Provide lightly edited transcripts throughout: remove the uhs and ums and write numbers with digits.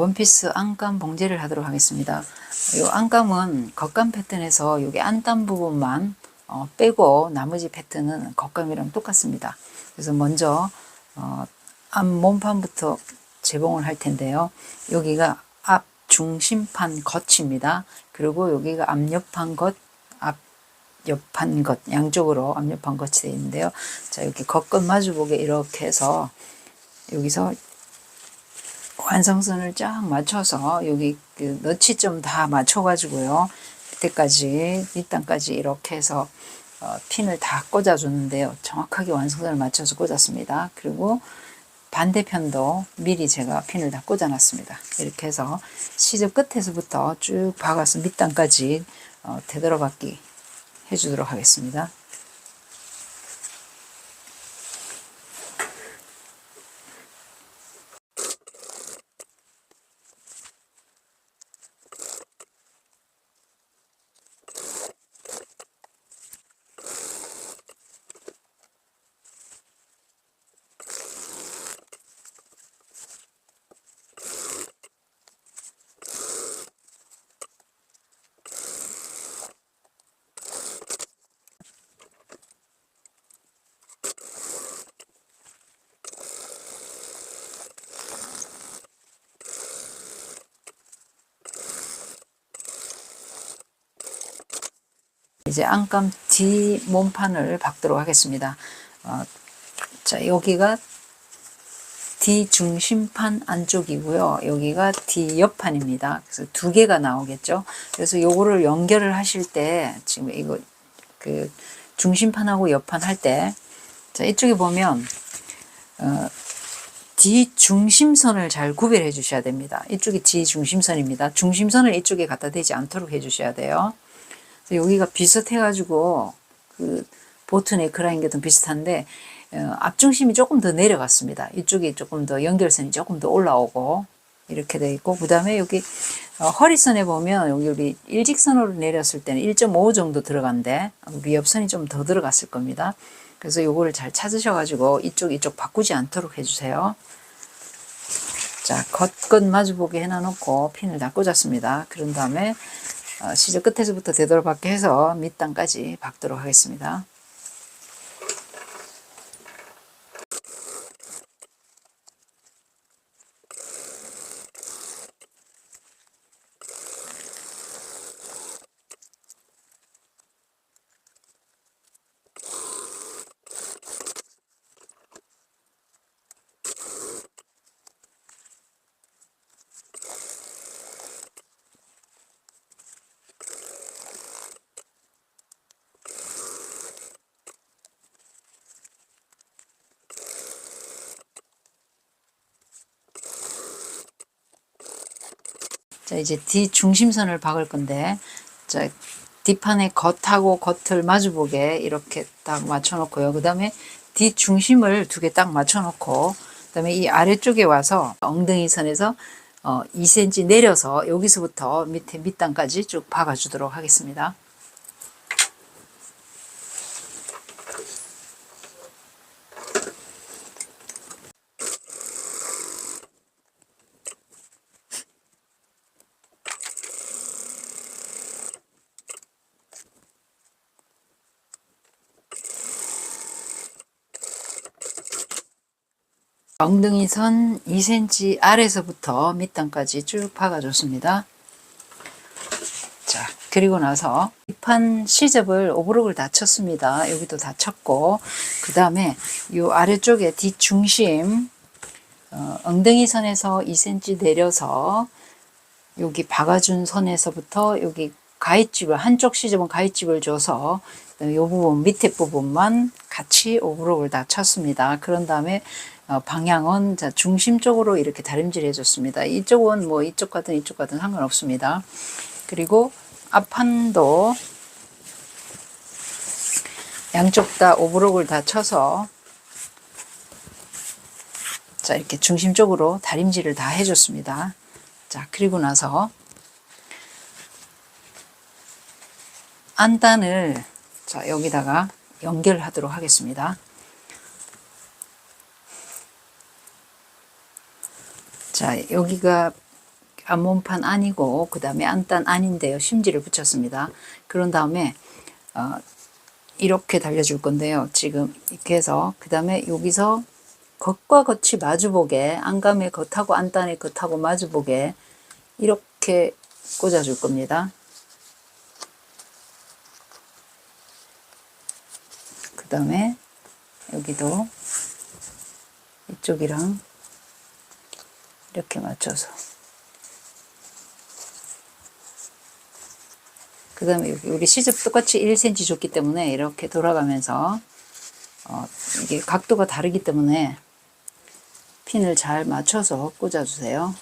원피스 안감 봉제를 하도록 하겠습니다. 이 안감은 겉감 패턴에서 여기 안단 부분만 빼고 나머지 패턴은 겉감이랑 똑같습니다. 그래서 먼저 앞 몸판부터 재봉을 할 텐데요. 여기가 앞 중심판 겉입니다. 그리고 여기가 앞옆판 겉, 앞옆판 겉, 양쪽으로 앞옆판 겉이 되어 있는데요. 자, 이렇게 겉겉 마주보게 이렇게 해서 여기서 완성선을 쫙 맞춰서 여기 그 너치점 다 맞춰가지고요. 밑단까지 이렇게 해서 핀을 다 꽂아주는데요. 정확하게 완성선을 맞춰서 꽂았습니다. 그리고 반대편도 미리 제가 핀을 다 꽂아놨습니다. 이렇게 해서 시접 끝에서부터 쭉 박아서 밑단까지 되돌아박기 해주도록 하겠습니다. 이제 안감 뒤 몸판을 박도록 하겠습니다. 자, 여기가 뒤 중심판 안쪽이고요. 여기가 뒤 옆판입니다. 그래서 두 개가 나오겠죠. 그래서 요거를 연결을 하실 때 지금 이거 그 중심판하고 옆판 할 때 자, 이쪽에 보면 뒤 중심선을 잘 구별해 주셔야 됩니다. 이쪽이 뒤 중심선입니다. 중심선을 이쪽에 갖다 대지 않도록 해 주셔야 돼요. 여기가 비슷해가지고 그 보트 네크라인과도 비슷한데 앞중심이 조금 더 내려갔습니다. 이쪽이 조금 더 연결선이 조금 더 올라오고 이렇게 돼 있고, 그 다음에 여기 허리선에 보면 여기 우리 일직선으로 내렸을 때는 1.5 정도 들어간데 위협선이 좀 더 들어갔을 겁니다. 그래서 요거를 잘 찾으셔가지고 이쪽 바꾸지 않도록 해주세요. 자, 겉겉 마주보게 해놔놓고 핀을 다 꽂았습니다. 그런 다음에 시접 끝에서부터 되돌아박게 해서 밑단까지 박도록 하겠습니다. 자, 이제 뒤 중심선을 박을 건데, 자, 뒷판의 겉하고 겉을 마주보게 이렇게 딱 맞춰놓고요. 그 다음에 뒤 중심을 두 개 딱 맞춰놓고, 그 다음에 이 아래쪽에 와서 엉덩이 선에서 2cm 내려서 여기서부터 밑에 밑단까지 쭉 박아주도록 하겠습니다. 엉덩이 선 2cm 아래서부터 밑단까지 쭉 박아줬습니다. 자, 그리고 나서 뒷판 시접을 오버록을 다 쳤습니다. 여기도 다 쳤고, 그 다음에 이 아래쪽에 뒷중심 엉덩이 선에서 2cm 내려서 여기 박아준 선에서부터 여기 가위집을, 한쪽 시접은 가위집을 줘서 이 부분 밑에 부분만 같이 오버록을 다 쳤습니다. 그런 다음에 방향은 자, 중심 쪽으로 이렇게 다림질 해줬습니다. 이쪽은 뭐 이쪽 가든 상관없습니다. 그리고 앞판도 양쪽 다 오버록을 다 쳐서 자, 이렇게 중심 쪽으로 다림질을 다 해줬습니다. 자, 그리고 나서 안단을 자, 여기다가 연결하도록 하겠습니다. 자, 여기가 앞몸판 안이고 그 다음에 안단 안인데요. 심지를 붙였습니다. 그런 다음에 이렇게 달려줄 건데요. 지금 이렇게 해서 그 다음에 여기서 겉과 겉이 마주보게, 안감의 겉하고 안단의 겉하고 마주보게 이렇게 꽂아줄 겁니다. 그 다음에 여기도 이쪽이랑 이렇게 맞춰서, 그 다음에 우리 시접 똑같이 1cm 줬기 때문에 이렇게 돌아가면서 이게 각도가 다르기 때문에 핀을 잘 맞춰서 꽂아주세요.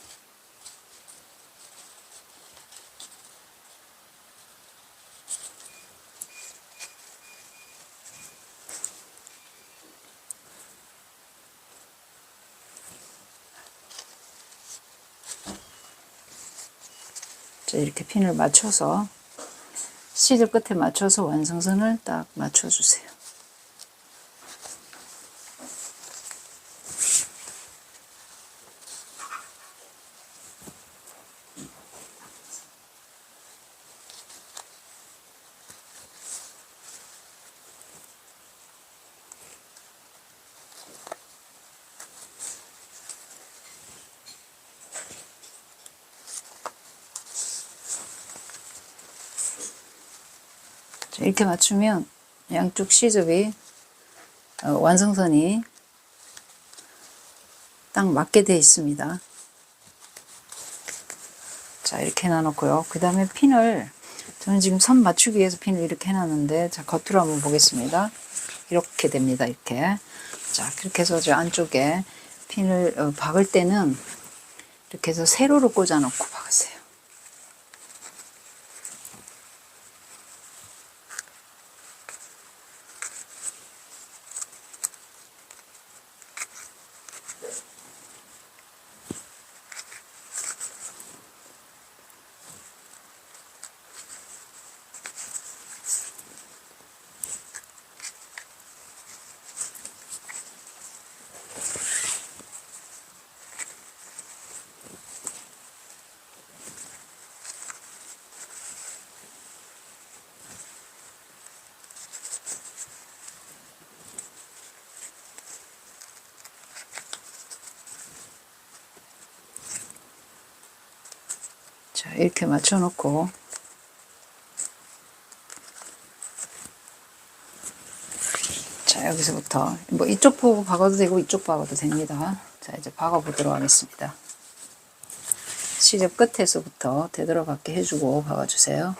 자, 이렇게 핀을 맞춰서 시접 끝에 맞춰서 완성선을 딱 맞춰주세요. 이렇게 맞추면 양쪽 시접이 완성선이 딱 맞게 되어 있습니다. 자, 이렇게 해놔놓고요. 그 다음에 핀을, 저는 지금 선 맞추기 위해서 핀을 이렇게 해놨는데, 자, 겉으로 한번 보겠습니다. 이렇게 됩니다. 이렇게. 자, 그렇게 해서 저 안쪽에 핀을 박을 때는 이렇게 해서 세로로 꽂아놓고 박으세요. 자, 이렇게 맞춰놓고, 자, 여기서부터 뭐 이쪽 보고 박아도 되고 이쪽 박아도 됩니다. 자, 이제 박아보도록 하겠습니다. 시접 끝에서부터 되돌아가게 해주고 박아주세요.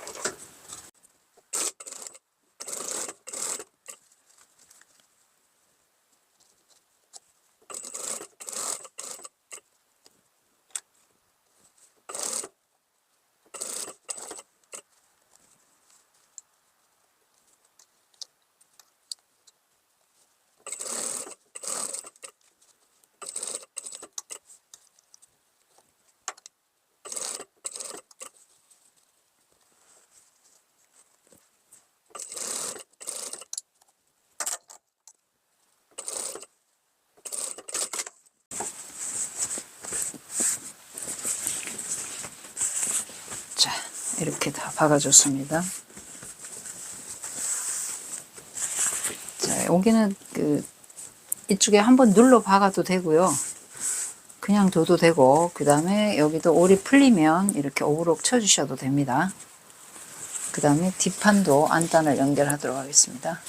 자, 이렇게 다 박아줬습니다. 자, 여기는 이쪽에 한번 눌러 박아도 되고요. 그냥 둬도 되고, 그 다음에 여기도 올이 풀리면 이렇게 오브록 쳐주셔도 됩니다. 그 다음에 뒷판도 안단을 연결하도록 하겠습니다.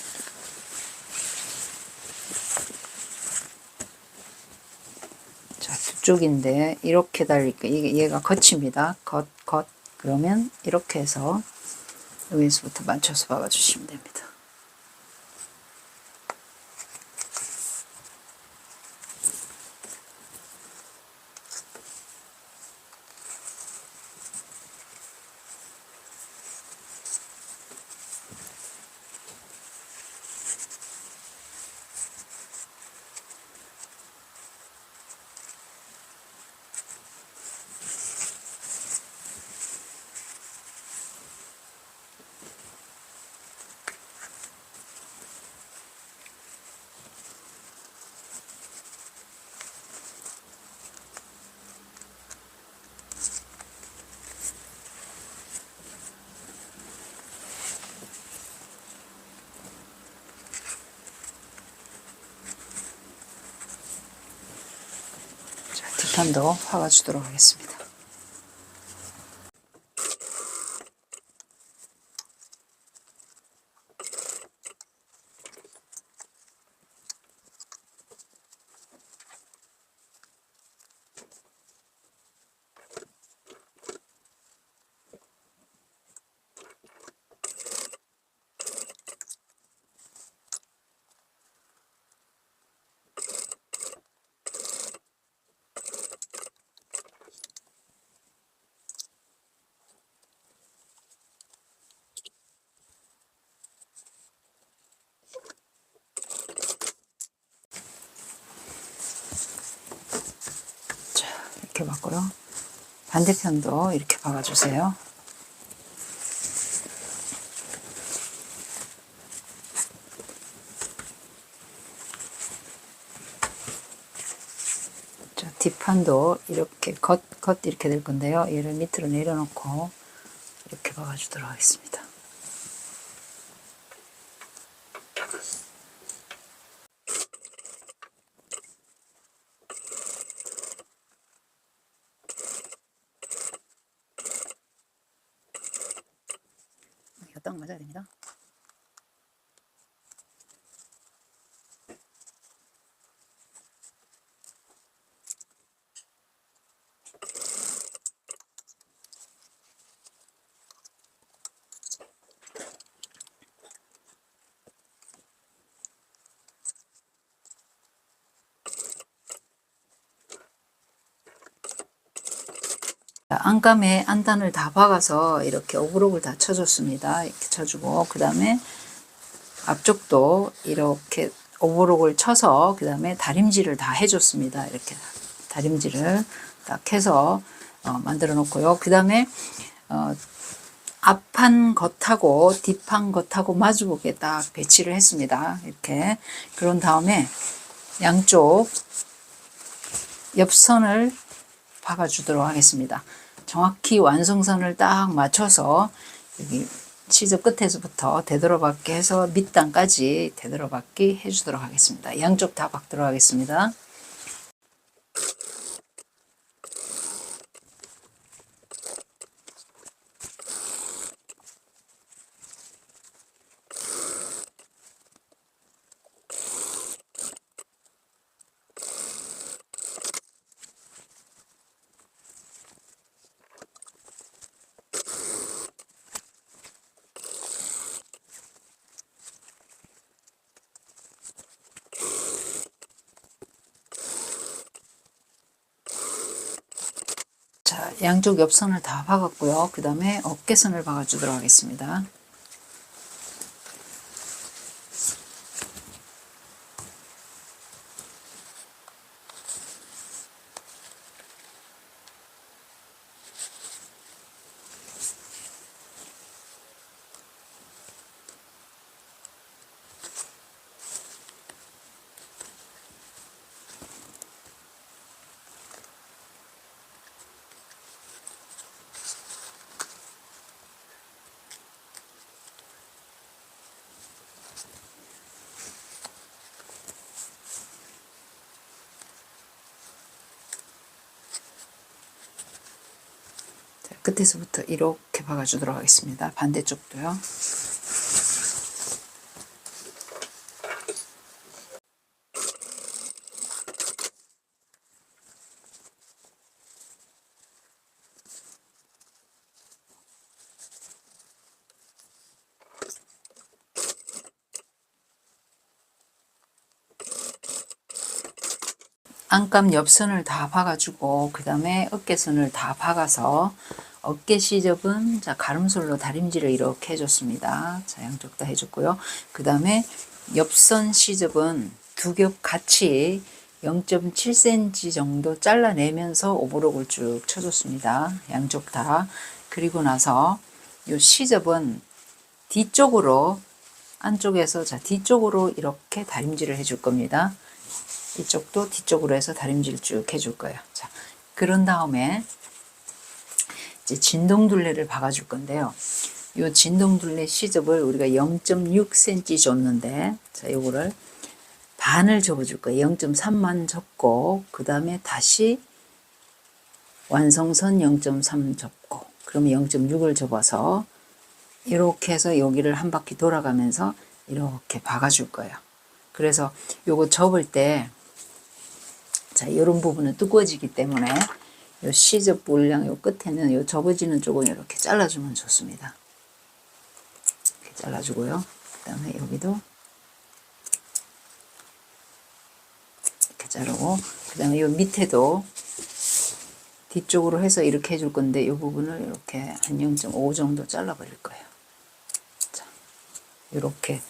자, 두 쪽인데 이렇게 달릴까? 얘가 겉입니다. 겉. 그러면 이렇게 해서 여기서부터 맞춰서 박아주시면 됩니다. 뒷판도 박아주도록 하겠습니다. 이렇게 맞고요. 반대편도 이렇게 박아주세요. 자, 뒷판도 이렇게 겉 이렇게 될 건데요. 얘를 밑으로 내려놓고 이렇게 박아주도록 하겠습니다. 이거 딱 맞아야 됩니다. 안감에 안단을 다 박아서 이렇게 오브록을 다 쳐줬습니다. 이렇게 쳐주고 그 다음에 앞쪽도 이렇게 오브록을 쳐서 그 다음에 다림질을 다 해줬습니다. 이렇게 다림질을 딱 해서 만들어 놓고요. 그 다음에 앞판 겉하고 뒷판 겉하고 마주보게 딱 배치를 했습니다. 이렇게 그런 다음에 양쪽 옆선을 박아주도록 하겠습니다. 정확히 완성선을 딱 맞춰서 여기 시접 끝에서부터 되돌아박기 해서 밑단까지 되돌아박기 해주도록 하겠습니다. 양쪽 다 박도록 하겠습니다. 자, 양쪽 옆선을 다 박았고요. 그 다음에 어깨선을 박아주도록 하겠습니다. 끝에서부터 이렇게 박아주도록 하겠습니다. 반대쪽도요. 안감 옆선을 다 박아주고 그 다음에 어깨선을 다 박아서 어깨 시접은 자 가름솔로 다림질을 이렇게 해줬습니다. 자 양쪽 다 해줬고요. 그 다음에 옆선 시접은 두 겹 같이 0.7cm 정도 잘라내면서 오버록을 쭉 쳐줬습니다. 양쪽 다. 그리고 나서 이 시접은 뒤쪽으로 안쪽에서 자 뒤쪽으로 이렇게 다림질을 해줄 겁니다. 이쪽도 뒤쪽으로 해서 다림질 쭉 해줄 거예요. 자, 그런 다음에 이제 진동둘레를 박아줄 건데요. 이 진동둘레 시접을 우리가 0.6cm 줬는데, 자, 요거를 반을 접어줄 거예요. 0.3만 접고, 그 다음에 다시 완성선 0.3 접고, 그러면 0.6을 접어서 이렇게 해서 여기를 한 바퀴 돌아가면서 이렇게 박아줄 거예요. 그래서 요거 접을 때, 자, 이런 부분은 두꺼워지기 때문에 요 시접 물량 요 끝에는 요 접어지는 쪽은 이렇게 잘라주면 좋습니다. 이렇게 잘라주고요. 그 다음에 여기도 이렇게 자르고, 그 다음에 요 밑에도 뒤쪽으로 해서 이렇게 해줄 건데 이 부분을 이렇게 한 0.5 정도 잘라 버릴 거예요. 자, 이렇게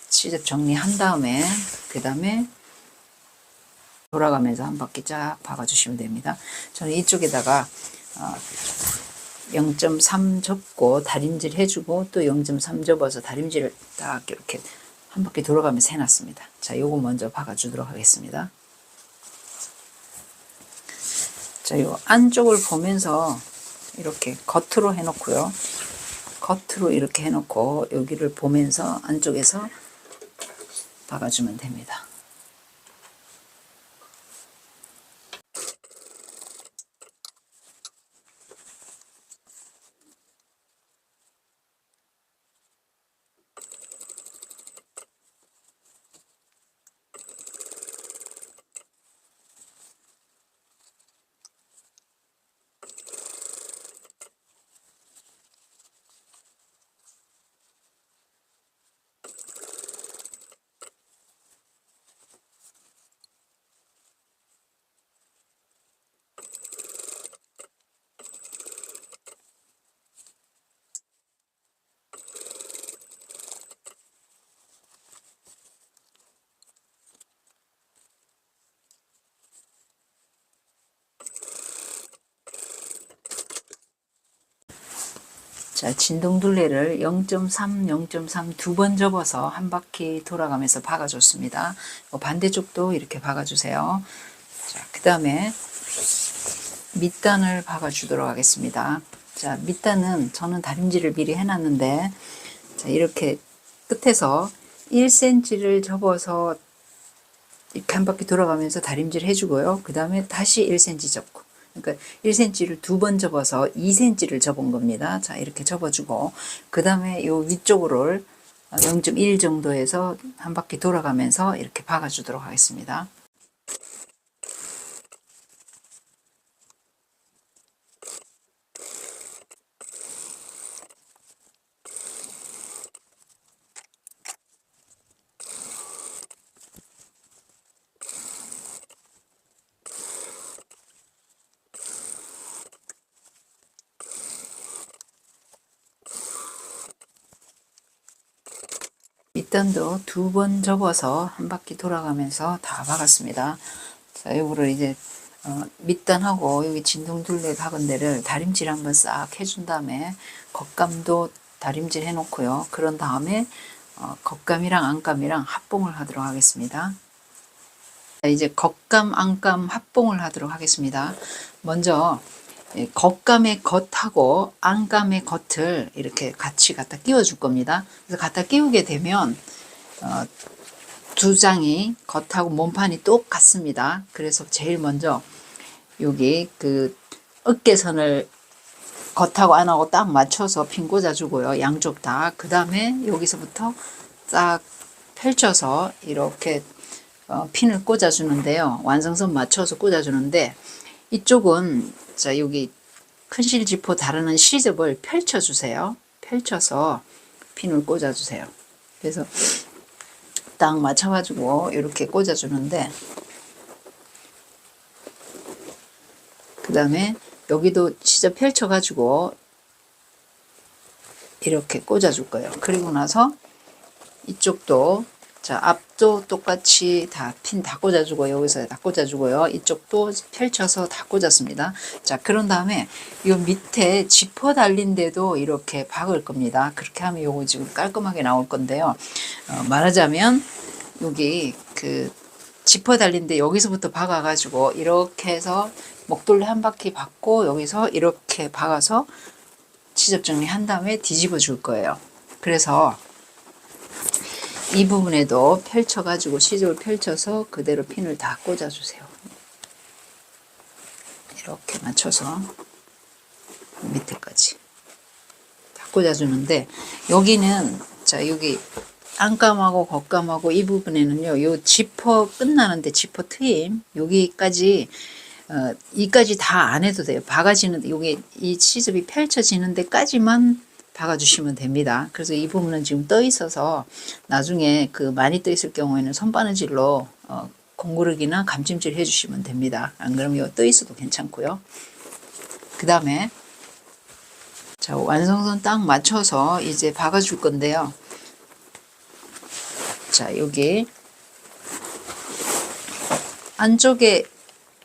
시접 정리한 다음에 그 다음에 돌아가면서 한 바퀴 쫙 박아주시면 됩니다. 저는 이쪽에다가 0.3 접고 다림질 해주고 또 0.3 접어서 다림질을 딱 이렇게 한 바퀴 돌아가면서 해놨습니다. 자, 요거 먼저 박아주도록 하겠습니다. 자, 요 안쪽을 보면서 이렇게 겉으로 해놓고요. 겉으로 이렇게 해놓고 여기를 보면서 안쪽에서 박아주면 됩니다. 자, 진동둘레를 0.3, 0.3 두 번 접어서 한 바퀴 돌아가면서 박아줬습니다. 반대쪽도 이렇게 박아주세요. 자, 그 다음에 밑단을 박아주도록 하겠습니다. 자, 밑단은 저는 다림질을 미리 해놨는데, 자, 이렇게 끝에서 1cm를 접어서 이렇게 한 바퀴 돌아가면서 다림질 해주고요. 그 다음에 다시 1cm 접고. 그러니까 1cm를 두 번 접어서 2cm를 접은 겁니다. 자, 이렇게 접어주고, 그 다음에 요 위쪽으로 0.1 정도에서 한 바퀴 돌아가면서 이렇게 박아주도록 하겠습니다. 밑단도 두 번 접어서 한 바퀴 돌아가면서 다 박았습니다. 자, 요거를 이제 밑단하고 여기 진동둘레 박은 데를 다림질 한번 싹 해준 다음에 겉감도 다림질 해놓고요. 그런 다음에 겉감이랑 안감이랑 합봉을 하도록 하겠습니다. 자, 이제 겉감, 안감 합봉을 하도록 하겠습니다. 먼저 겉감의 겉하고 안감의 겉을 이렇게 같이 갖다 끼워 줄 겁니다. 그래서 갖다 끼우게 되면 두 장이 겉하고 몸판이 똑같습니다. 그래서 제일 먼저 여기 그 어깨선을 겉하고 안하고 딱 맞춰서 핀 꽂아 주고요. 양쪽 다. 그 다음에 여기서부터 딱 펼쳐서 이렇게 핀을 꽂아 주는데요. 완성선 맞춰서 꽂아 주는데, 이쪽은 자, 여기 큰실 지퍼 다루는 시접을 펼쳐 주세요. 펼쳐서 핀을 꽂아 주세요. 그래서 딱 맞춰 가지고 이렇게 꽂아 주는데, 그 다음에 여기도 시접 펼쳐 가지고 이렇게 꽂아 줄 거예요. 그리고 나서 이쪽도, 자, 앞도 똑같이 다 핀 다 꽂아주고, 여기서 다 꽂아주고요. 이쪽도 펼쳐서 다 꽂았습니다. 자, 그런 다음에 이 밑에 지퍼 달린 데도 이렇게 박을 겁니다. 그렇게 하면 요거 지금 깔끔하게 나올 건데요. 말하자면 여기 그 지퍼 달린 데 여기서부터 박아가지고 이렇게 해서 목돌레 한 바퀴 박고 여기서 이렇게 박아서 시접 정리한 다음에 뒤집어 줄 거예요. 그래서 이 부분에도 펼쳐가지고 시접을 펼쳐서 그대로 핀을 다 꽂아주세요. 이렇게 맞춰서 밑에까지 다 꽂아주는데, 여기는 자 여기 안감하고 겉감하고 이 부분에는요, 요 지퍼 끝나는데 지퍼 트임 여기까지 이까지 다 안 해도 돼요. 박아지는데 여기 이 시접이 펼쳐지는 데까지만 박아주시면 됩니다. 그래서 이 부분은 지금 떠 있어서 나중에 그 많이 떠 있을 경우에는 손바느질로 공구르기나 감찜질 해주시면 됩니다. 안 그러면 떠 있어도 괜찮고요. 그 다음에 자 완성선 딱 맞춰서 이제 박아줄 건데요. 자 여기 안쪽에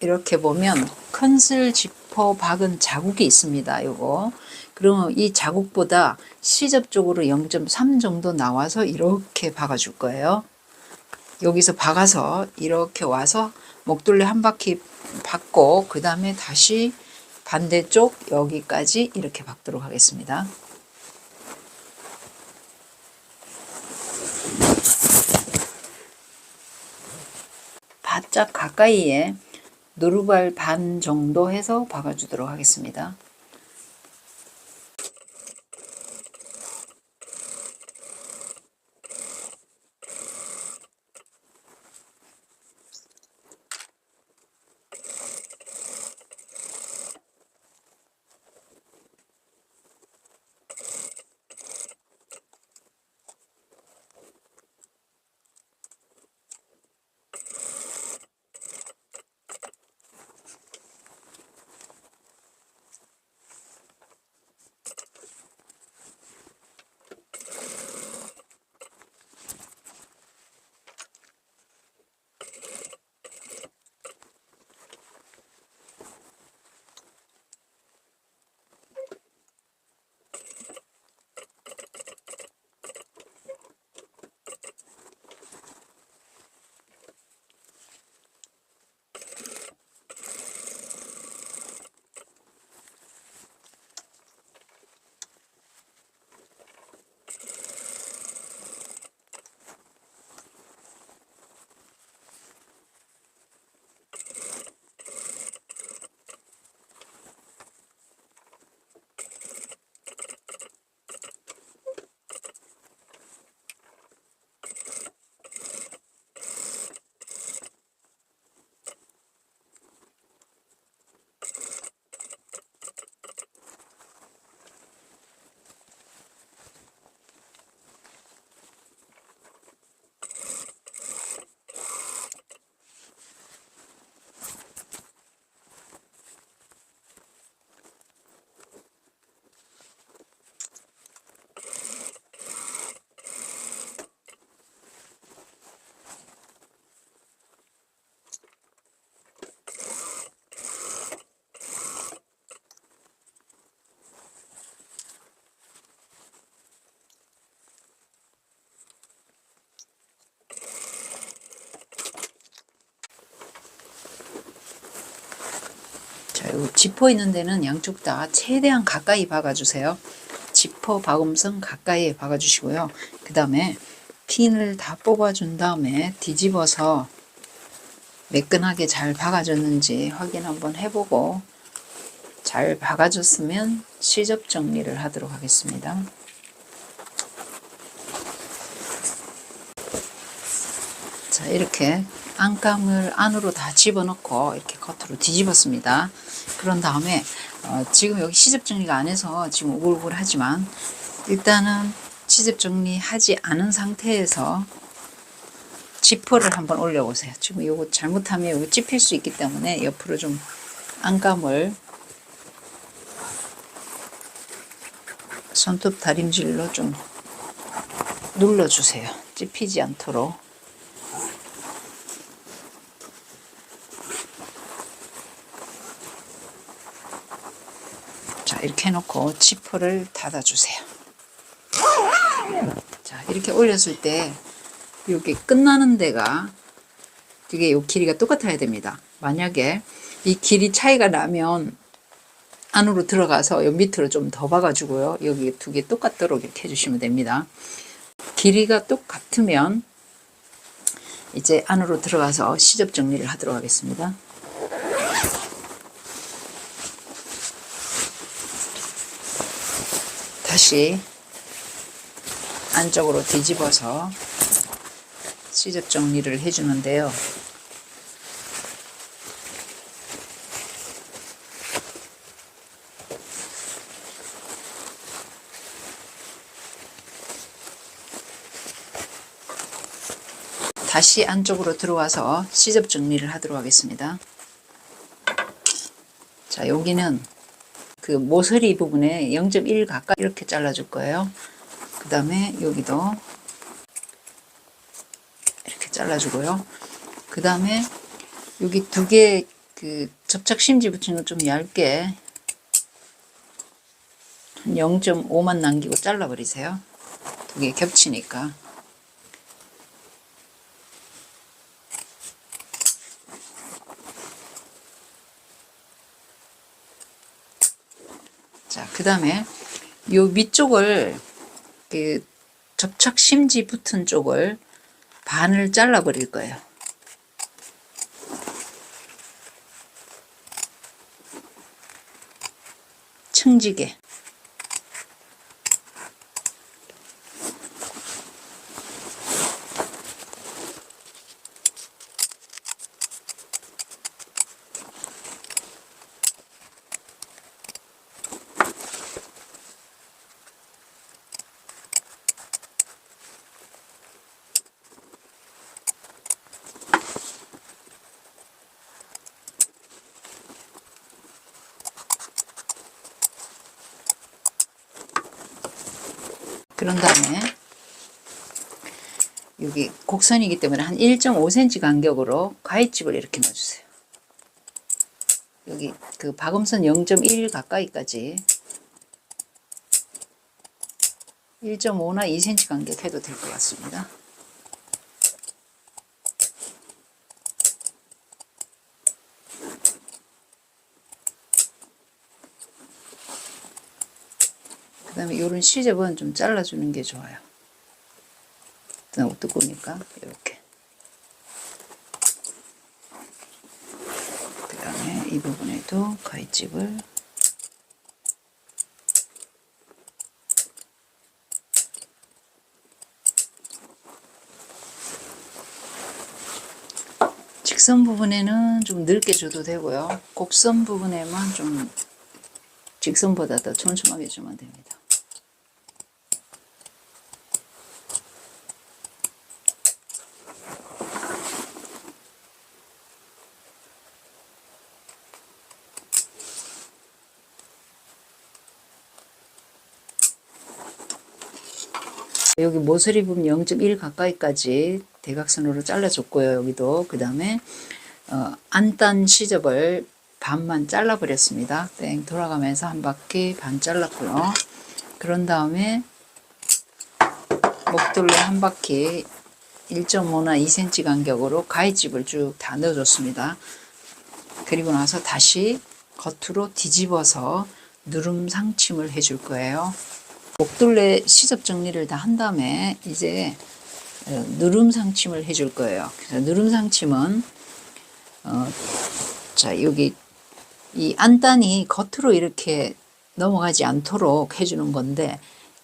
이렇게 보면 컨슬 지퍼 박은 자국이 있습니다. 요거 그러면 이 자국보다 시접 쪽으로 0.3 정도 나와서 이렇게 박아줄 거예요. 여기서 박아서 이렇게 와서 목둘레 한 바퀴 박고 그 다음에 다시 반대쪽 여기까지 이렇게 박도록 하겠습니다. 바짝 가까이에 노루발 반 정도 해서 박아주도록 하겠습니다. 자, 요 지퍼 있는 데는 양쪽 다 최대한 가까이 박아주세요. 지퍼 박음선 가까이에 박아주시고요. 그 다음에 핀을 다 뽑아준 다음에 뒤집어서 매끈하게 잘 박아줬는지 확인 한번 해보고 잘 박아줬으면 시접 정리를 하도록 하겠습니다. 자, 이렇게 안감을 안으로 다 집어넣고 이렇게 겉으로 뒤집었습니다. 그런 다음에 지금 여기 시접 정리가 안 해서 지금 오글오글하지만 일단은 시접 정리하지 않은 상태에서 지퍼를 한번 올려보세요. 지금 이거 잘못하면 이거 찝힐 수 있기 때문에 옆으로 좀 안감을 손톱 다림질로 좀 눌러주세요. 찝히지 않도록. 자, 이렇게 해놓고 지퍼를 닫아주세요. 자, 이렇게 올렸을 때 여기 끝나는 데가 이게 요 길이가 똑같아야 됩니다. 만약에 이 길이 차이가 나면 안으로 들어가서 요 밑으로 좀 더 박아주고요. 여기 두 개 똑같도록 이렇게 해주시면 됩니다. 길이가 똑같으면 이제 안으로 들어가서 시접 정리를 하도록 하겠습니다. 다시 안쪽으로 뒤집어서 시접 정리를 해주는데요. 다시 안쪽으로 들어와서 시접 정리를 하도록 하겠습니다. 자, 여기는 그 모서리 부분에 0.1 가까이 이렇게 잘라줄 거예요. 그 다음에 여기도 이렇게 잘라주고요. 그 다음에 여기 두 개 그 접착 심지 붙인 거 좀 얇게 한 0.5만 남기고 잘라버리세요. 두 개 겹치니까. 자, 그 다음에 요 밑쪽을 그 접착 심지 붙은 쪽을 반을 잘라 버릴 거예요. 층지게. 그런 다음에 여기 곡선이기 때문에 한 1.5cm 간격으로 가위집을 이렇게 넣어주세요. 여기 그 박음선 0.1 가까이까지 1.5나 2cm 간격 해도 될 것 같습니다. 그 다음에 이런 시접은 좀 잘라주는 게 좋아요. 너무 두꺼우니까 이렇게. 그 다음에 이 부분에도 가위집을 직선 부분에는 좀 넓게 줘도 되고요. 곡선 부분에만 좀 직선보다 더 촘촘하게 주면 됩니다. 여기 모서리 부분 0.1 가까이까지 대각선으로 잘라줬고요. 여기도 그 다음에 안단 시접을 반만 잘라 버렸습니다. 땡 돌아가면서 한 바퀴 반 잘랐고요. 그런 다음에 목둘레 한 바퀴 1.5나 2cm 간격으로 가위집을 쭉 다 넣어줬습니다. 그리고 나서 다시 겉으로 뒤집어서 누름 상침을 해줄 거예요. 목둘레 시접 정리를 다 한 다음에 이제 누름 상침을 해줄 거예요. 그래서 누름 상침은 자, 여기 이 안단이 겉으로 이렇게 넘어가지 않도록 해주는 건데,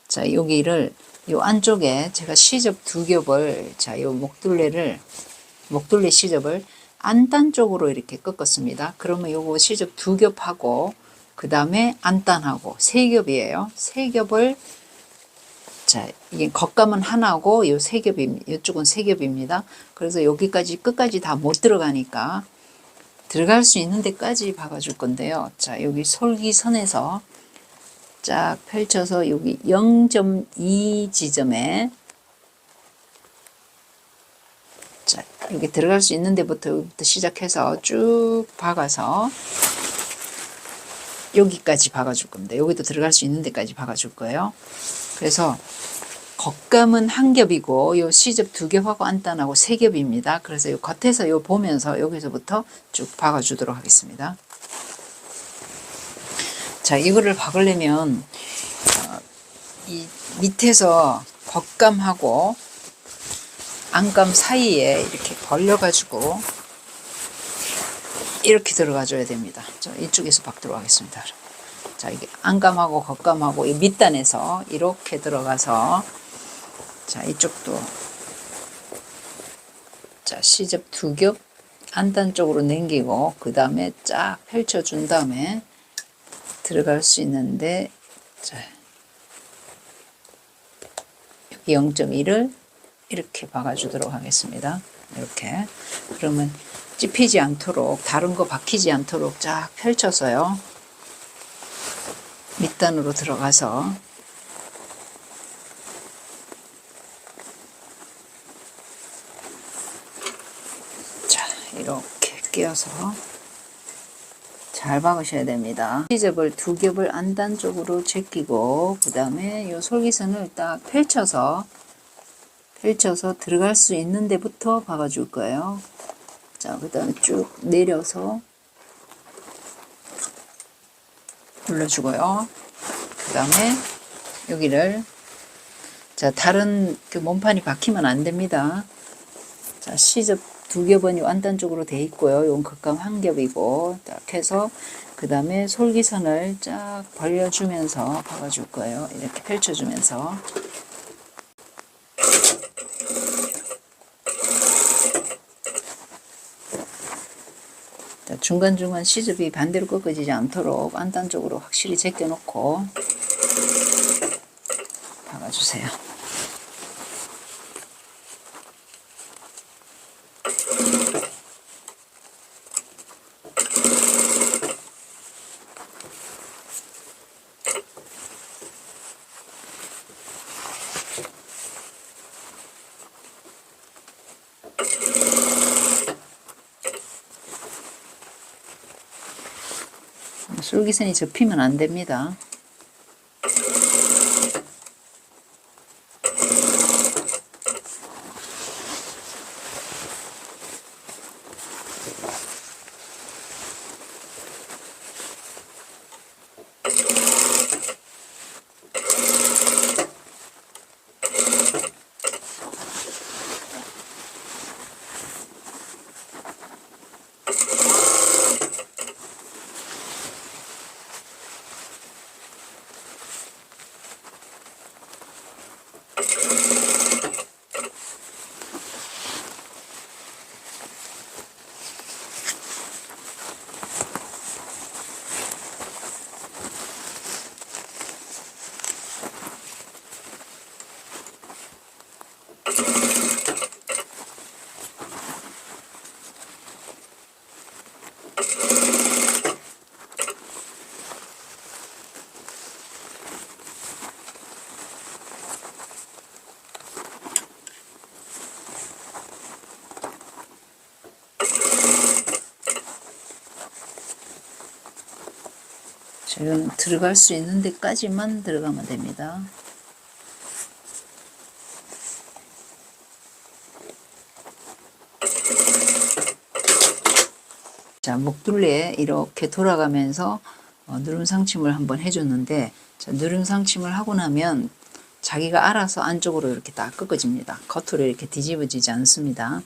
자, 여기를 요 안쪽에 제가 시접 두 겹을, 자, 요 목둘레 시접을 안단 쪽으로 이렇게 꺾었습니다. 그러면 요거 시접 두 겹하고 그 다음에 안단하고 세 겹이에요. 세 겹을, 자, 이게 겉감은 하나고 요 세 겹이, 이쪽은 세 겹입니다. 그래서 여기까지 끝까지 다 못 들어가니까 들어갈 수 있는 데까지 박아줄 건데요. 자, 여기 솔기선에서 쫙 펼쳐서 여기 0.2 지점에, 자, 여기 들어갈 수 있는 데부터 여기부터 시작해서 쭉 박아서 여기까지 박아줄 겁니다. 여기도 들어갈 수 있는 데까지 박아줄 거예요. 그래서 겉감은 한 겹이고 요 시접 두 겹하고 안단하고 세 겹입니다. 그래서 요 겉에서 요 보면서 여기서부터 쭉 박아주도록 하겠습니다. 자, 이거를 박으려면 이 밑에서 겉감하고 안감 사이에 이렇게 벌려가지고 이렇게 들어가 줘야 됩니다. 자, 이쪽에서 박도록 하겠습니다. 자, 이게 안감하고 겉감하고 이 밑단에서 이렇게 들어가서, 자, 이쪽도, 자, 시접 2겹 안단 쪽으로 당기고, 그 다음에 쫙 펼쳐준 다음에 들어갈 수 있는데, 자, 여기 0.1을 이렇게 박아주도록 하겠습니다. 이렇게. 그러면 찝히지 않도록, 다른 거 박히지 않도록 쫙 펼쳐서요. 밑단으로 들어가서 자, 이렇게 끼워서 잘 박으셔야 됩니다. 시접을 2겹을 안단 쪽으로 제끼고, 그 다음에 이 솔기선을 딱 펼쳐서 들어갈 수 있는 데부터 박아줄 거예요. 자, 그 다음에 쭉 내려서 눌러주고요. 그 다음에 여기를, 자, 다른 그 몸판이 박히면 안 됩니다. 자, 시접 2겹은 요 안단 쪽으로 돼 있고요. 요 겉감 1겹이고, 딱 해서 그 다음에 솔기선을 쫙 벌려주면서 박아줄 거예요. 이렇게 펼쳐주면서. 중간중간 시접이 반대로 꺾어지지 않도록 안단 쪽으로 확실히 제껴놓고 박아주세요. 솔기선이 접히면 안 됩니다. 지금 들어갈 수 있는 데까지만 들어가면 됩니다. 자, 목둘레에 이렇게 돌아가면서 누름 상침을 한번 해줬는데, 자, 누름 상침을 하고 나면 자기가 알아서 안쪽으로 이렇게 딱 꺾어집니다. 겉으로 이렇게 뒤집어지지 않습니다.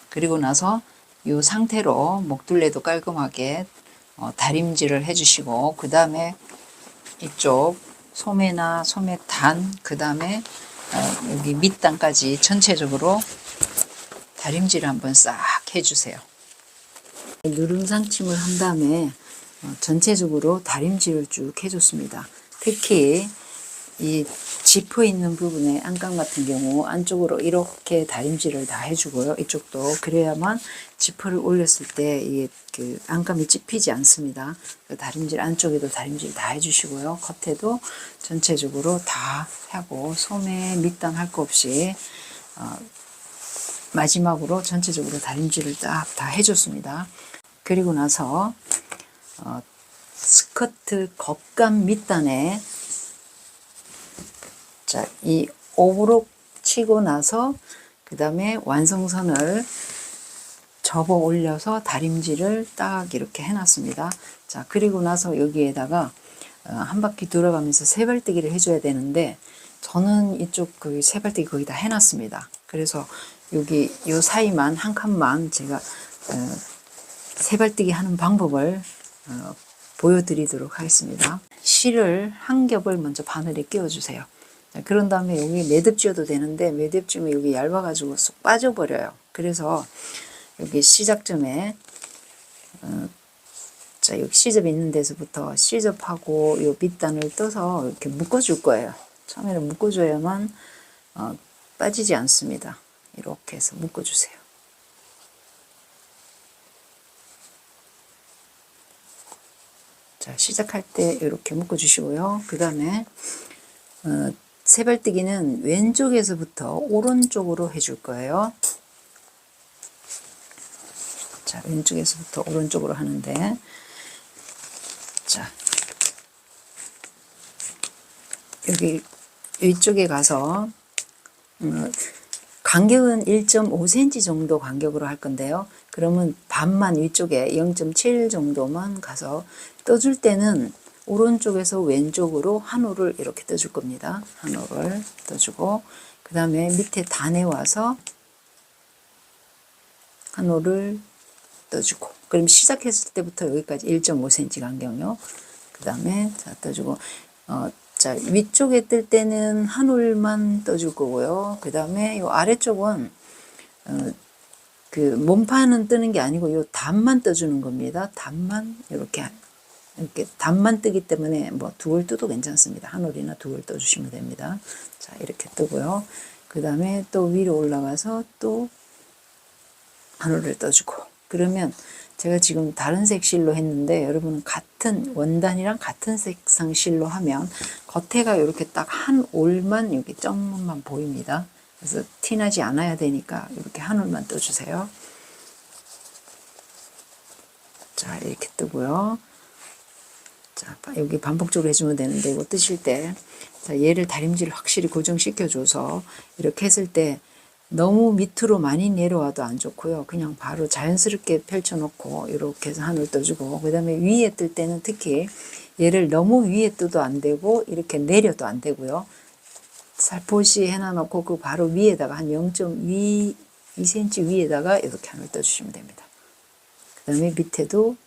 그리고 나서 이 상태로 목둘레도 깔끔하게 다림질을 해주시고, 그 다음에 이쪽 소매나 소매단, 그 다음에 여기 밑단까지 전체적으로 다림질을 한번 싹 해주세요. 누름 상침을 한 다음에 전체적으로 다림질을 쭉 해줬습니다. 특히 이 지퍼 있는 부분에 안감 같은 경우 안쪽으로 이렇게 다림질을 다 해주고요. 이쪽도 그래야만 지퍼를 올렸을 때 이게 그 안감이 찝히지 않습니다. 그 다림질 안쪽에도 다림질 다 해주시고요. 겉에도 전체적으로 다 하고 소매 밑단 할 거 없이 마지막으로 전체적으로 다림질을 딱 다 해줬습니다. 그리고 나서 스커트 겉감 밑단에 자, 이 오브록 치고 나서 그 다음에 완성선을 접어 올려서 다림질을 딱 이렇게 해놨습니다. 자, 그리고 나서 여기에다가 한 바퀴 돌아가면서 세발뜨기를 해줘야 되는데, 저는 이쪽 그 세발뜨기 거의 다 해놨습니다. 그래서 여기 요 사이만 한 칸만 제가 세발뜨기 하는 방법을 보여드리도록 하겠습니다. 실을 한 겹을 먼저 바늘에 끼워주세요. 자, 그런 다음에 여기 매듭 지어도 되는데 매듭 지으면 여기 얇아가지고 쏙 빠져버려요. 그래서 여기 시작점에 자, 여기 시접 있는 데서부터 시접하고 요 밑단을 떠서 이렇게 묶어줄 거예요. 처음에는 묶어줘야만 빠지지 않습니다. 이렇게 해서 묶어주세요. 자, 시작할 때 이렇게 묶어주시고요. 그 다음에 세발뜨기는 왼쪽에서부터 오른쪽으로 해줄 거예요. 자, 왼쪽에서부터 오른쪽으로 하는데, 자, 여기 위쪽에 가서 간격은 1.5cm 정도 간격으로 할 건데요. 그러면 반만 위쪽에 0.7 정도만 가서 떠줄 때는 오른쪽에서 왼쪽으로 한 홀을 이렇게 떠줄 겁니다. 한 홀을 떠주고 그 다음에 밑에 단에 와서 한 홀을 떠주고 그럼 시작했을 때부터 여기까지 1.5cm 간격요. 그 다음에 자 떠주고 자 위쪽에 뜰 때는 한 홀만 떠줄 거고요. 그 다음에 요 아래쪽은 그 몸판은 뜨는 게 아니고 요 단만 떠주는 겁니다. 단만 이렇게 단만 뜨기 때문에 뭐 두 홀 떠도 괜찮습니다. 한 홀이나 두 홀 떠주시면 됩니다. 자 이렇게 뜨고요. 그 다음에 또 위로 올라가서 또 한 홀을 떠주고 그러면 제가 지금 다른 색 실로 했는데 여러분은 같은 원단이랑 같은 색상 실로 하면 겉에가 이렇게 딱 한 올만 여기 점만 보입니다. 그래서 티나지 않아야 되니까 이렇게 한 올만 떠주세요. 자 이렇게 뜨고요. 자 여기 반복적으로 해주면 되는데 이거 뜨실 때 자, 얘를 다림질을 확실히 고정시켜줘서 이렇게 했을 때 너무 밑으로 많이 내려와도 안 좋고요. 그냥 바로 자연스럽게 펼쳐놓고 이렇게 해서 한올 떠주고 그 다음에 위에 뜰 때는 특히 얘를 너무 위에 떠도 안 되고 이렇게 내려도 안 되고요. 살포시 해놔놓고 그 바로 위에다가 한 0.2cm 위에다가 이렇게 한올 떠주시면 됩니다. 그 다음에 밑에도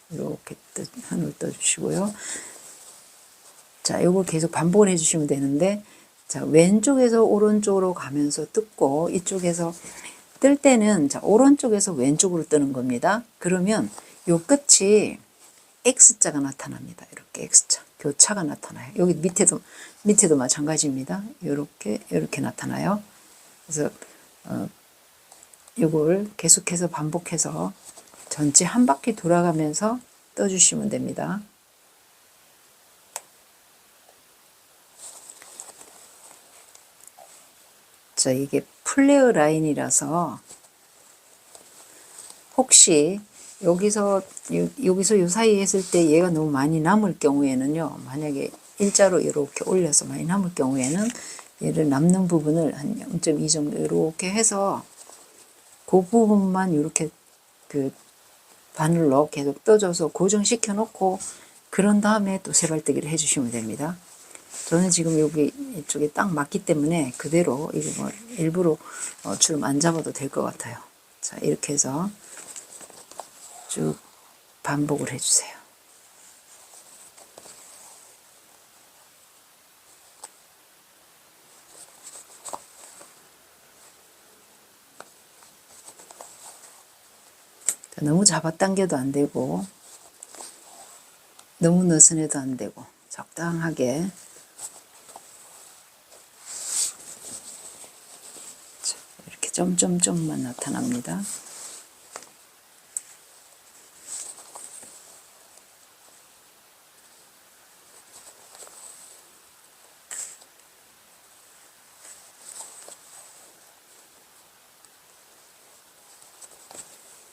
이렇게 한올 떠주시고요. 자, 요걸 계속 반복을 해주시면 되는데 자, 왼쪽에서 오른쪽으로 가면서 뜯고 이쪽에서 뜰 때는 자, 오른쪽에서 왼쪽으로 뜨는 겁니다. 그러면 요 끝이 X자가 나타납니다. 이렇게 X자, 교차가 나타나요. 여기 밑에도 마찬가지입니다. 이렇게 나타나요. 그래서 요걸 계속해서 반복해서 전체 한 바퀴 돌아가면서 떠주시면 됩니다. 자, 이게 플레어 라인이라서 혹시 여기서 요 사이에 했을 때 얘가 너무 많이 남을 경우에는요. 만약에 일자로 이렇게 올려서 많이 남을 경우에는 얘를 남는 부분을 한 0.2 정도 이렇게 해서 그 부분만 이렇게 그 바늘로 계속 떠줘서 고정시켜 놓고 그런 다음에 또 세발뜨기를 해주시면 됩니다. 저는 지금 여기 이쪽에 딱 맞기 때문에 그대로 이거 뭐 일부러 주름 안 잡아도 될 것 같아요. 자 이렇게 해서 쭉 반복을 해주세요. 너무 잡아당겨도 안 되고 너무 느슨해도 안 되고 적당하게 이렇게 점점점만 나타납니다.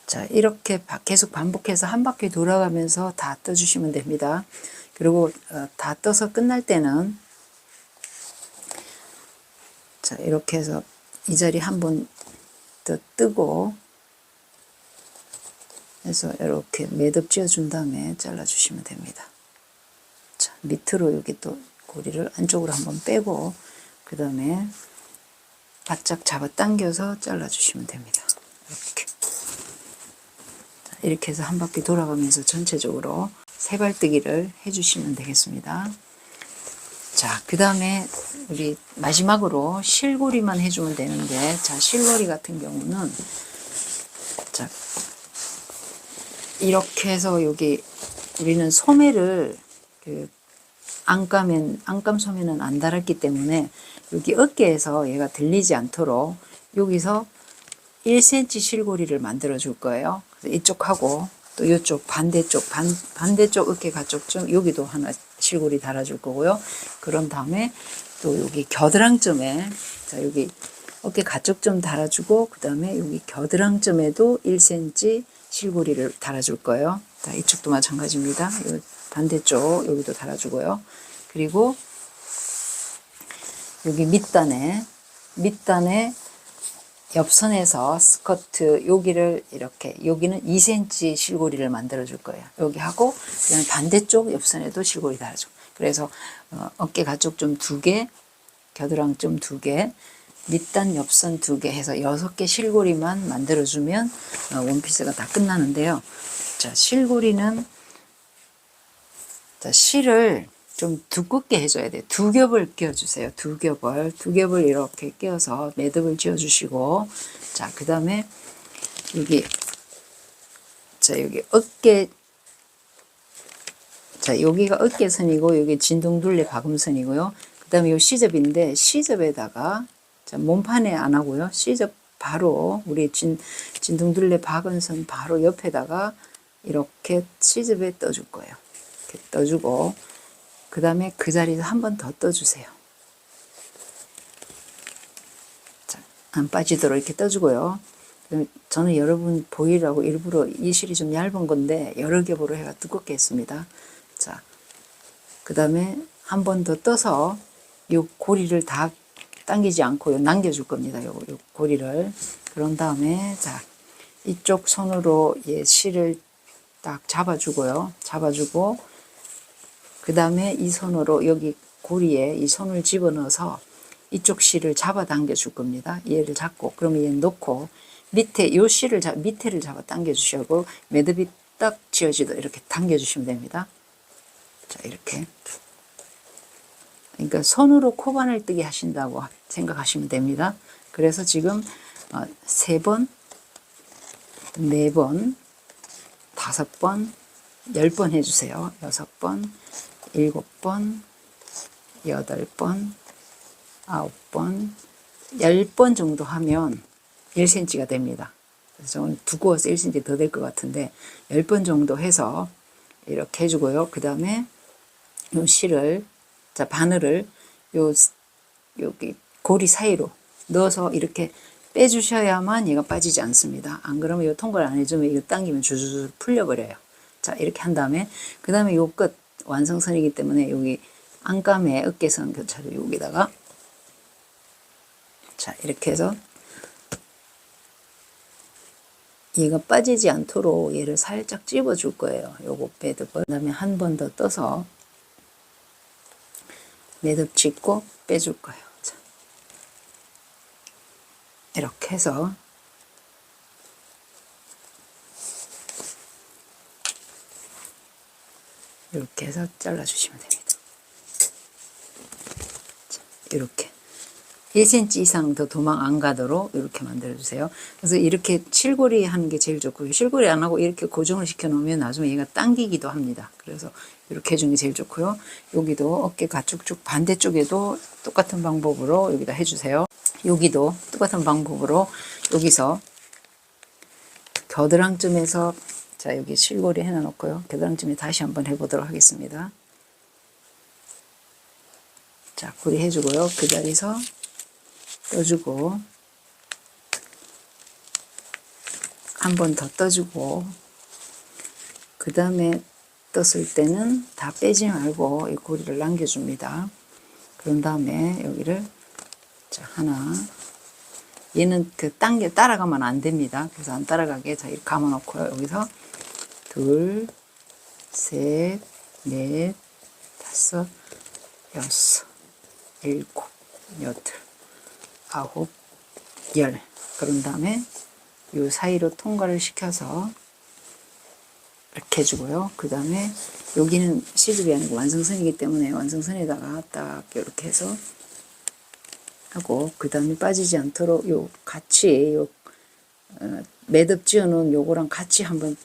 자, 이렇게 계속 반복해서 한 바퀴 돌아가면서 다 떠주시면 됩니다. 그리고 다 떠서 끝날 때는 자, 이렇게 해서 이 자리 한 번 더 뜨고 해서 이렇게 매듭 지어준 다음에 잘라주시면 됩니다. 자, 밑으로 여기 또 고리를 안쪽으로 한번 빼고 그 다음에 바짝 잡아 당겨서 잘라주시면 됩니다. 이렇게. 자, 이렇게 해서 한 바퀴 돌아가면서 전체적으로 세발뜨기를 해주시면 되겠습니다. 자, 그 다음에 우리 마지막으로 실고리만 해주면 되는데, 자, 실고리 같은 경우는, 자, 이렇게 해서 여기 우리는 소매를 안감 소매는 안 달았기 때문에 여기 어깨에서 얘가 들리지 않도록 여기서 1cm 실고리를 만들어 줄 거예요. 그래서 이쪽하고 또 이쪽 반대쪽 어깨 가쪽 좀 여기도 하나 실고리 달아줄 거고요. 그런 다음에 또 여기 겨드랑점에, 자, 여기 어깨 가쪽 좀 달아주고, 그 다음에 여기 겨드랑점에도 1cm 실고리를 달아줄 거예요. 자, 이쪽도 마찬가지입니다. 이 반대쪽 여기도 달아주고요. 그리고 여기 밑단에 옆선에서 스커트 여기를 이렇게, 여기는 2cm 실고리를 만들어 줄 거예요. 여기 하고 그다음에 반대쪽 옆선에도 실고리 달아줘. 그래서 어깨 가쪽 좀 2개, 겨드랑점 2개, 밑단 옆선 2개 해서 6개 실고리만 만들어 주면 원피스가 다 끝나는데요. 자, 실고리는, 자, 실을 좀 두껍게 해줘야 돼요. 2겹을 끼워주세요. 2겹을 이렇게 끼워서 매듭을 지어주시고, 자, 그 다음에 여기, 자, 여기 어깨, 자, 여기가 어깨선이고, 여기 진동둘레 박음선이고요. 그 다음에 요 시접인데, 시접에다가, 자, 몸판에 안 하고요. 시접 바로, 우리 진동둘레 박음선 바로 옆에다가 이렇게 시접에 떠줄 거예요. 이렇게 떠주고, 그 다음에 그 자리에서 한 번 더 떠주세요. 자, 안 빠지도록 이렇게 떠주고요. 저는 여러분 보이라고 일부러 이 실이 좀 얇은 건데 여러 겹으로 해가 두껍게 했습니다. 자, 그 다음에 한 번 더 떠서 이 고리를 다 당기지 않고 남겨줄 겁니다. 요 고리를. 그런 다음에, 자, 이쪽 손으로 실을 딱 잡아주고요. 잡아주고, 그 다음에 이 손으로 여기 고리에 이 손을 집어넣어서 이쪽 실을 잡아 당겨 줄 겁니다. 얘를 잡고, 그러면 얘 놓고, 밑에 요 실을 밑에를 잡아 당겨 주시고, 매듭이 딱 지어지도록 이렇게 당겨 주시면 됩니다. 자, 이렇게. 그러니까 손으로 코바늘 뜨기 하신다고 생각하시면 됩니다. 그래서 지금 3번, 4번, 5번, 10번 해주세요. 6번, 7번, 8번, 9번, 10번 정도 하면 1cm가 됩니다. 그래서 저는 두꺼워서 1cm 더 될 것 같은데 10번 정도 해서 이렇게 해주고요. 그 다음에 요 실을, 자, 바늘을 여기 고리 사이로 넣어서 이렇게 빼주셔야만 얘가 빠지지 않습니다. 안 그러면 요 통과를 안 해주면 이거 당기면 주주주 풀려버려요. 자, 이렇게 한 다음에 그 다음에 요 끝 완성선이기 때문에 여기 안감에 어깨선 교차로 여기다가, 자, 이렇게 해서 얘가 빠지지 않도록 얘를 살짝 찝어 줄 거예요. 요거 매듭을. 그 다음에 한 번 더 떠서 매듭 짚고 빼줄 거예요. 자, 이렇게 해서 이렇게 해서 잘라주시면 됩니다. 자, 이렇게 1cm 이상 더 도망 안 가도록 이렇게 만들어주세요. 그래서 이렇게 실고리 하는 게 제일 좋고요. 실고리 안 하고 이렇게 고정을 시켜 놓으면 나중에 얘가 당기기도 합니다. 그래서 이렇게 해주는 게 제일 좋고요. 여기도 어깨 가축 반대쪽에도 똑같은 방법으로 여기다 해주세요. 여기도 똑같은 방법으로 여기서 겨드랑쯤에서, 자, 여기 실고리 해놔놓고요. 겨드랑쯤에 다시 한번 해보도록 하겠습니다. 자, 고리 해주고요. 그 자리에서 떠주고, 한 번 더 떠주고, 그 다음에 떴을 때는 다 빼지 말고 이 고리를 남겨줍니다. 그런 다음에 여기를, 자, 하나, 얘는 따라가면 안 됩니다. 그래서 안 따라가게, 자, 이렇게 감아놓고요. 여기서 둘, 셋, 넷, 다섯, 여섯, 일곱, 여덟, 아홉, 열. 그런 다음에 이 사이로 통과를 시켜서 이렇게 해주고요. 그 다음에 여기는 시접이 아니고 완성선이기 때문에 완성선에다가 딱 이렇게 해서 하고, 그 다음에 빠지지 않도록 요 같이 요 매듭 지어 놓은 요거랑 같이 한번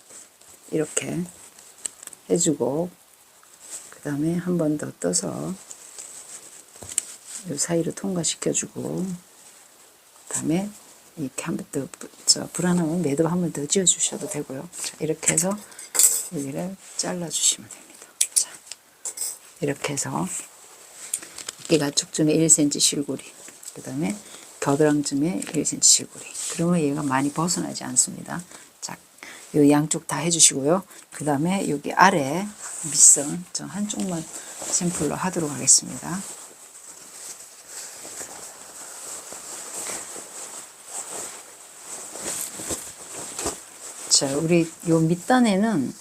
이렇게 해주고, 그 다음에 한 번 더 떠서 요 사이로 통과시켜주고, 그 다음에 이렇게 한 번 더 불안하면 매듭 한 번 더 지어 주셔도 되고요. 자, 이렇게 해서 여기를 잘라 주시면 됩니다. 자, 이렇게 해서 어깨가 쪽쯤에 1cm 실고리, 그 다음에 겨드랑이쯤에 1cm 실고리. 그러면 얘가 많이 벗어나지 않습니다. 자, 요 양쪽 다 해주시고요. 그 다음에 여기 아래 밑선 저 한쪽만 샘플로 하도록 하겠습니다. 자, 우리 요 밑단에는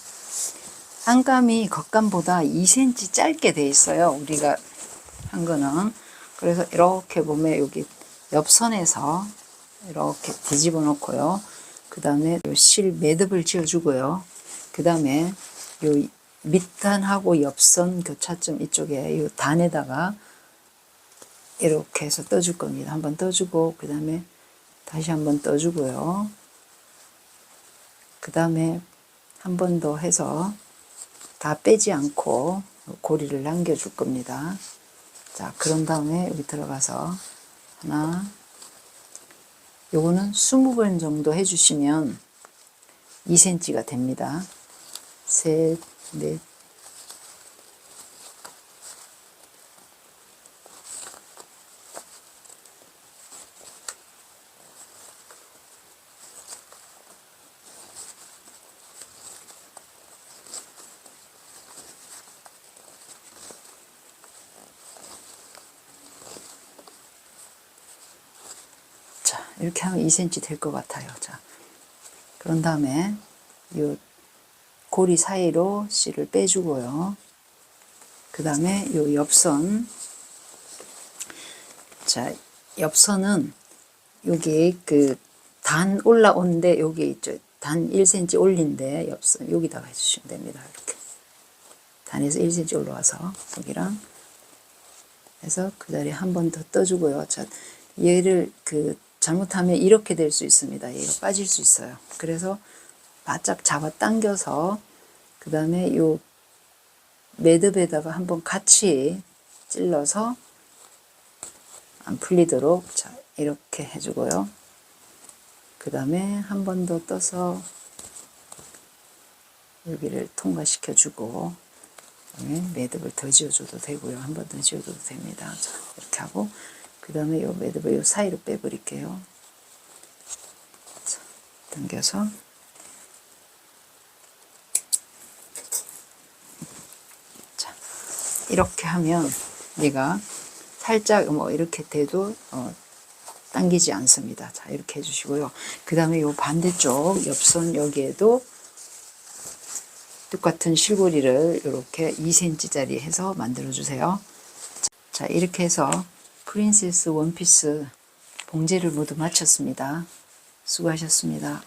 안감이 겉감보다 2cm 짧게 돼 있어요. 우리가 한 거는. 그래서 이렇게 보면 여기 옆선에서 이렇게 뒤집어 놓고요. 그 다음에 실 매듭을 지어 주고요. 그 다음에 요 밑단하고 옆선 교차점 이쪽에 요 단에다가 이렇게 해서 떠줄 겁니다. 한번 떠주고, 그 다음에 다시 한번 떠주고요. 그 다음에 한 번 더 해서 다 빼지 않고 고리를 남겨줄 겁니다. 자, 그런 다음에 여기 들어가서 하나, 요거는 20번 정도 해주시면 2cm가 됩니다. 셋, 넷, 자, 이렇게 하면 2cm 될 것 같아요. 자, 그런 다음에 요 고리 사이로 실을 빼주고요. 그 다음에 요 옆선, 자, 옆선은 여기 그 단 올라온데 여기 있죠. 단 1cm 올린데 옆선 여기다가 해주시면 됩니다. 이렇게 단에서 1cm 올라와서 여기랑 해서 그 자리에 한 번 더 떠주고요. 자, 얘를 그 잘못하면 이렇게 될 수 있습니다. 얘가 빠질 수 있어요. 그래서 바짝 잡아 당겨서 그 다음에 요 매듭에다가 한번 같이 찔러서 안 풀리도록, 자, 이렇게 해주고요. 그 다음에 한 번 더 떠서 여기를 통과시켜 주고, 그다음에 매듭을 더 지어줘도 되고요. 한 번 더 지어줘도 됩니다. 자, 이렇게 하고, 그 다음에 요 매듭을 요 사이로 빼버릴게요. 자, 당겨서 자, 이렇게 하면 얘가 살짝 뭐 이렇게 돼도 당기지 않습니다. 자, 이렇게 해주시고요. 그 다음에 요 반대쪽 옆선 여기에도 똑같은 실고리를 이렇게 2cm짜리 해서 만들어 주세요. 자, 이렇게 해서 프린세스 원피스 봉제를 모두 마쳤습니다. 수고하셨습니다.